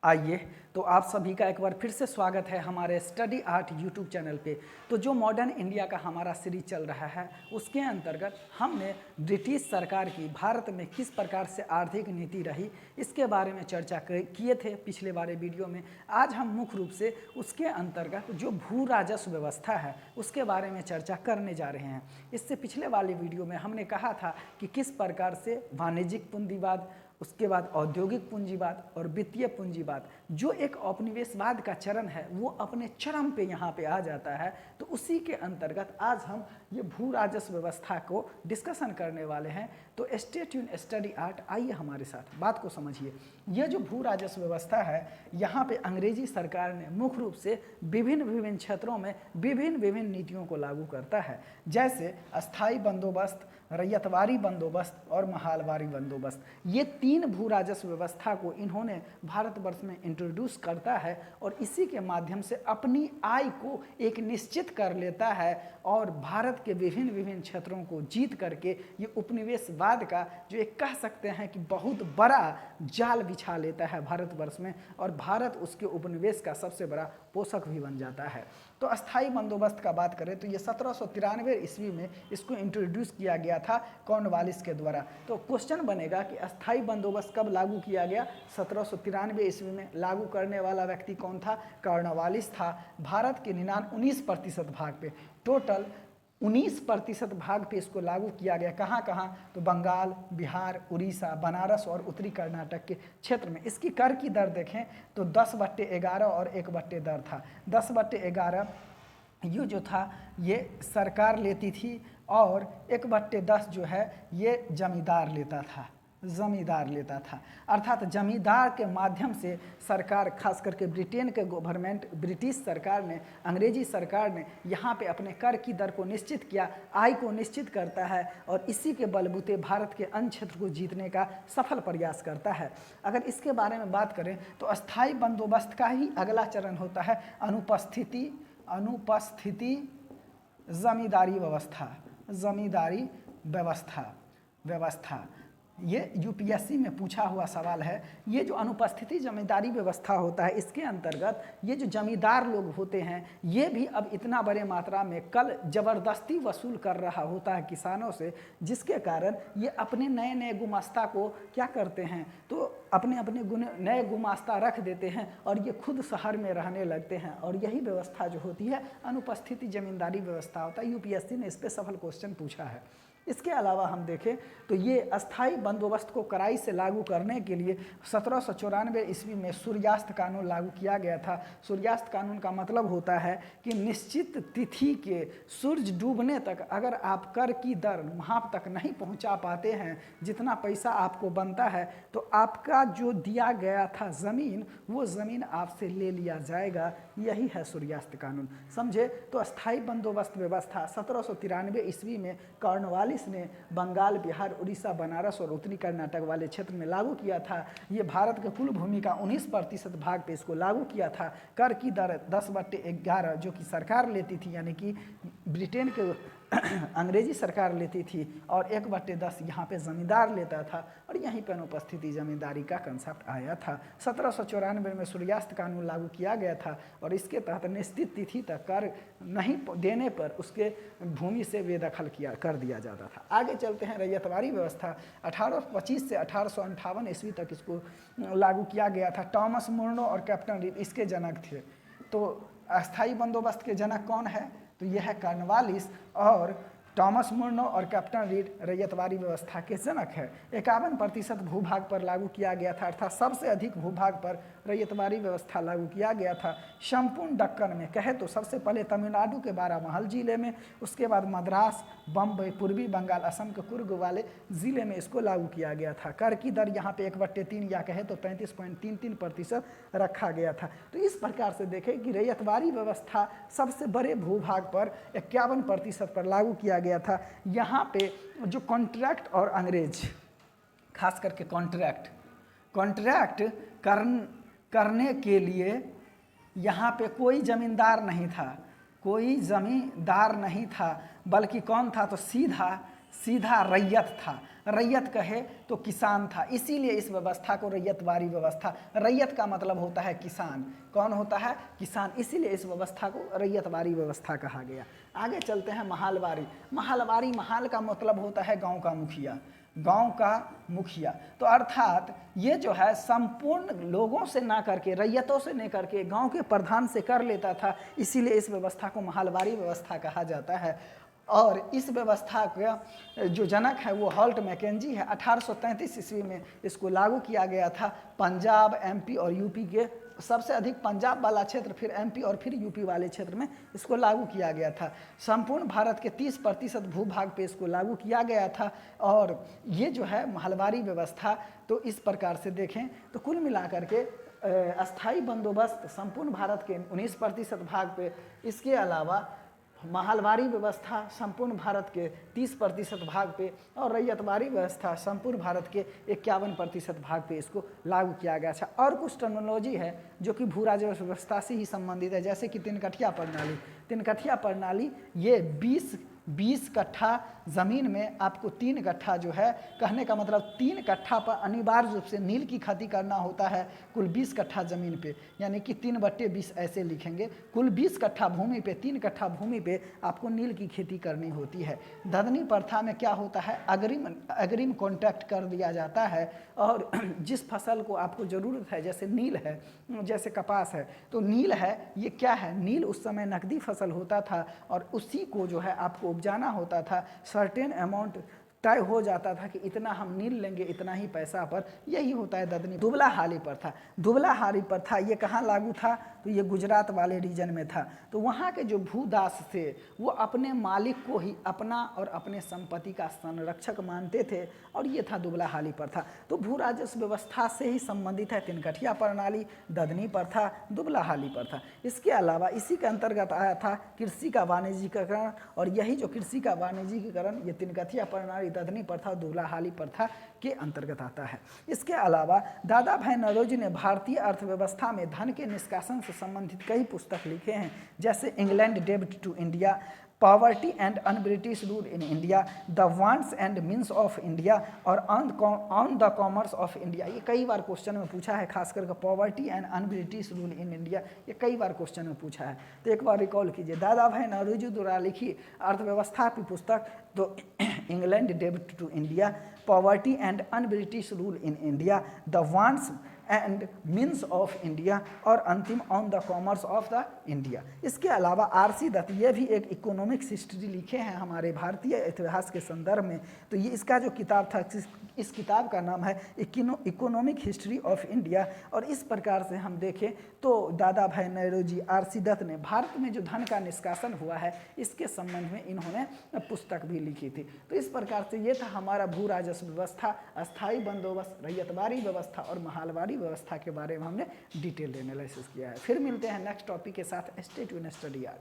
आइए, तो आप सभी का एक बार फिर से स्वागत है हमारे स्टडी आर्ट यूट्यूब चैनल पे। तो जो मॉडर्न इंडिया का हमारा सीरीज चल रहा है उसके अंतर्गत हमने ब्रिटिश सरकार की भारत में किस प्रकार से आर्थिक नीति रही इसके बारे में चर्चा किए थे पिछले वाले वीडियो में। आज हम मुख्य रूप से उसके अंतर्गत जो भू राजस्व व्यवस्था है उसके बारे में चर्चा करने जा रहे हैं। इससे पिछले वाले वीडियो में हमने कहा था कि किस प्रकार से वाणिज्यिक पूंजीवाद, उसके बाद औद्योगिक पूंजीवाद और वित्तीय पूंजीवाद जो एक औपनिवेशवाद का चरण है वो अपने चरम पे यहाँ पे आ जाता है। तो उसी के अंतर्गत आज हम ये भू राजस्व व्यवस्था को डिस्कशन करने वाले हैं। तो स्टे ट्यून स्टडी आर्ट, आइए हमारे साथ बात को समझिए। ये जो भू राजस्व व्यवस्था है यहाँ पे अंग्रेजी सरकार ने मुख्य रूप से विभिन्न क्षेत्रों में विभिन्न नीतियों को लागू करता है, जैसे अस्थाई बंदोबस्त, रैयतवारी बंदोबस्त और महालवारी बंदोबस्त। ये तीन भू राजस्व व्यवस्था को इन्होंने भारतवर्ष में इंट्रोड्यूस करता है और इसी के माध्यम से अपनी आय को एक निश्चित कर लेता है और भारत के विभिन्न क्षेत्रों को जीत करके ये उपनिवेशवाद का जो एक कह सकते हैं कि बहुत बड़ा जाल बिछा लेता है भारतवर्ष में, और भारत उसके उपनिवेश का सबसे बड़ा पोषक भी बन जाता है। तो अस्थाई बंदोबस्त का बात करें तो ये 1793 ईस्वी में इसको इंट्रोड्यूस किया गया था कॉर्नवालिस के द्वारा। तो क्वेश्चन बनेगा कि अस्थाई बंदोबस्त कब लागू किया गया? 1793 ईस्वी में। लागू करने वाला व्यक्ति कौन था? कॉर्नवालिस था। भारत के 19% भाग पे, टोटल 19% भाग पे इसको लागू किया गया। कहाँ कहाँ? तो बंगाल, बिहार, उड़ीसा, बनारस और उत्तरी कर्नाटक के क्षेत्र में। इसकी कर की दर देखें तो 10/11 और 1/10 था। 10/11 ये जो था ये सरकार लेती थी और 1/10 जो है ये जमींदार लेता था। अर्थात जमींदार के माध्यम से सरकार, खास करके ब्रिटेन के गवर्नमेंट, ब्रिटिश सरकार ने, अंग्रेजी सरकार ने यहाँ पे अपने कर की दर को निश्चित किया, आय को निश्चित करता है और इसी के बलबूते भारत के अन्य क्षेत्र को जीतने का सफल प्रयास करता है। अगर इसके बारे में बात करें तो अस्थाई बंदोबस्त का ही अगला चरण होता है अनुपस्थिति जमींदारी व्यवस्था। ये यूपीएससी में पूछा हुआ सवाल है। ये जो अनुपस्थिति जमींदारी व्यवस्था होता है इसके अंतर्गत ये जो जमींदार लोग होते हैं ये भी अब इतना बड़े मात्रा में कल जबरदस्ती वसूल कर रहा होता है किसानों से, जिसके कारण ये अपने नए गुमास्ता को क्या करते हैं तो अपने नए गुमास्ता रख देते हैं और ये खुद शहर में रहने लगते हैं, और यही व्यवस्था जो होती है अनुपस्थिति जमींदारी व्यवस्था होता है। यूपीएससी ने इस पर सफल क्वेश्चन पूछा है। इसके अलावा हम देखें तो ये अस्थाई बंदोबस्त को कड़ाई से लागू करने के लिए 1794 ईस्वी में सूर्यास्त कानून लागू किया गया था। सूर्यास्त कानून का मतलब होता है कि निश्चित तिथि के सूरज डूबने तक अगर आप कर की दर वहाँ तक नहीं पहुँचा पाते हैं जितना पैसा आपको बनता है तो आपका जो दिया गया था ज़मीन, वो ज़मीन आपसे ले लिया जाएगा। यही है सूर्यास्त कानून, समझे। तो अस्थाई बंदोबस्त व्यवस्था 1793 ईस्वी में कॉर्नवालिस ने बंगाल, बिहार, उड़ीसा, बनारस और उत्तरी कर्नाटक वाले क्षेत्र में लागू किया था। ये भारत के कुल भूमि का 19% भाग पे इसको लागू किया था। कर की दर 10/11 जो कि सरकार लेती थी, यानी कि ब्रिटेन के अंग्रेजी सरकार लेती थी, और 1/10 यहाँ पे जमींदार लेता था, और यहीं पर अनुपस्थिति जमींदारी का कंसेप्ट आया था। 1794 में सूर्यास्त कानून लागू किया गया था और इसके तहत निश्चित तिथि तक कर नहीं देने पर उसके भूमि से बेदखल कर दिया जाता था। आगे चलते हैं। रैयतवारी व्यवस्था 1825 से 1858 ईस्वी तक इसको लागू किया गया था। टॉमस मुर्नो और कैप्टन रीड इसके जनक थे। तो अस्थाई बंदोबस्त के जनक कौन है? तो यह है कॉर्नवालिस, और टॉमस मुर्नो और कैप्टन रीड रैयतवारी व्यवस्था के जनक है। 51% भूभाग पर लागू किया गया था, अर्थात सबसे अधिक भूभाग पर रैयतवारी व्यवस्था लागू किया गया था। संपूर्ण दक्कन में कहे तो सबसे पहले तमिलनाडु के बारामहल जिले में, उसके बाद मद्रास, बम्बई, पूर्वी बंगाल, असम के कुर्ग वाले जिले में इसको लागू किया गया था। कर की दर यहाँ पे 1/3 या कहे तो 35.33% रखा गया था। तो इस प्रकार से देखें कि रैयतवारी व्यवस्था सबसे बड़े भूभाग पर 51% पर लागू किया गया था। यहाँ पे जो कॉन्ट्रैक्ट और अंग्रेज, खास करके कॉन्ट्रैक्ट करने के लिए यहाँ पे कोई जमींदार नहीं था, बल्कि कौन था तो सीधा रैयत था। रैयत कहे तो किसान था, इसीलिए इस व्यवस्था को रैयतवारी व्यवस्था, रैयत का मतलब होता है किसान। कौन होता है? किसान, इसीलिए इस व्यवस्था को रैयतवारी व्यवस्था कहा गया। आगे चलते हैं महलवारी। महलवारी, महल का मतलब होता है गांव का मुखिया, गांव का मुखिया। तो अर्थात ये जो है संपूर्ण लोगों से ना करके, रैयतों से नहीं करके गांव के प्रधान से कर लेता था, इसीलिए इस व्यवस्था को महलवारी व्यवस्था कहा जाता है। और इस व्यवस्था का जो जनक है वो हॉल्ट मैकेंजी है। 1833 ईस्वी में इसको लागू किया गया था। पंजाब, एमपी और यूपी के, सबसे अधिक पंजाब वाला क्षेत्र, फिर एमपी और फिर यूपी वाले क्षेत्र में इसको लागू किया गया था। संपूर्ण भारत के 30% भूभाग पे इसको लागू किया गया था। और ये जो है महलवारी व्यवस्था, तो इस प्रकार से देखें तो कुल मिलाकर के अस्थाई बंदोबस्त संपूर्ण भारत के 19% भाग पे, इसके अलावा महलवारी व्यवस्था संपूर्ण भारत के 30% भाग पे, और रैयतवारी व्यवस्था संपूर्ण भारत के 51% भाग पे इसको लागू किया गया था। और कुछ टर्मिनोलॉजी है जो कि भू राजस्व व्यवस्था से ही संबंधित है, जैसे कि तिनकठिया प्रणाली। तिनकठिया प्रणाली ये 20 कट्ठा ज़मीन में आपको 3 कट्ठा जो है, कहने का मतलब 3 कट्ठा पर अनिवार्य रूप से नील की खेती करना होता है कुल 20 कट्ठा ज़मीन पे, यानी कि 3/20 ऐसे लिखेंगे। कुल 20 कट्ठा भूमि पे, 3 कट्ठा भूमि पे आपको नील की खेती करनी होती है। ददनी प्रथा में क्या होता है, अग्रिम कॉन्ट्रैक्ट कर दिया जाता है, और जिस फसल को आपको ज़रूरत है, जैसे नील है, जैसे कपास है, तो नील है, ये क्या है, नील उस समय नकदी फसल होता था, और उसी को जो है आपको उपजाना होता था। सर्टेन अमाउंट तय हो जाता था कि इतना हम नील लेंगे, इतना ही पैसा पर। यही होता है ददनी। दुबला हाली प्रथा, दुबला हाली प्रथा ये कहाँ लागू था, तो ये गुजरात वाले रीजन में था। तो वहाँ के जो भूदास थे वो अपने मालिक को ही अपना और अपने संपत्ति का संरक्षक मानते थे, और ये था दुबला हाली प्रथा। तो भू राजस्व व्यवस्था से ही संबंधित है तिनकठिया प्रणाली, ददनी प्रथा, दुबला हाली प्रथा। इसके अलावा इसी के अंतर्गत आया था कृषि का वाणिज्यिकरण, और यही जो कृषि का वाणिज्यिकरण ये तिनकठिया प्रणाली, ददनी प्रथा, दुबला हाली प्रथा के अंतर्गत आता है। इसके अलावा दादा भाई नौरोजी ने भारतीय अर्थव्यवस्था में धन के निष्कासन से संबंधित कई पुस्तक लिखे हैं, जैसे इंग्लैंड डेब्ट to India, poverty and un British rule in India, the wants and means of India, और on the commerce of India. ये कई बार क्वेश्चन में पूछा है, खास करके poverty and un British rule in India, ये कई बार क्वेश्चन में पूछा है। तो एक बार रिकॉल कीजिए, दादा भाई नौरोजी द्वारा लिखी अर्थव्यवस्था की पुस्तक तो इंग्लैंड डेब्ट to India, poverty and un British rule in India, the wants and means of India, और अंतिम on the commerce of the India. इसके अलावा आर.सी. दत्त ये भी एक इकोनॉमिक्स हिस्ट्री लिखे हैं हमारे भारतीय इतिहास के संदर्भ में। तो ये इसका जो किताब था, इस किताब का नाम है इकोनॉमिक हिस्ट्री ऑफ इंडिया। और इस प्रकार से हम देखें तो दादा भाई नौरोजी, आर.सी. दत्त ने भारत में जो धन का निष्कासन हुआ है इसके संबंध में इन्होंने पुस्तक भी लिखी थी। तो इस प्रकार से ये था हमारा भू राजस्व व्यवस्था, अस्थाई बंदोबस्त, रैयतवारी व्यवस्था और महलवारी व्यवस्था के बारे में हमने डिटेल एनालिसिस किया है। फिर मिलते हैं नेक्स्ट टॉपिक के साथ। Stay tuned, study hard.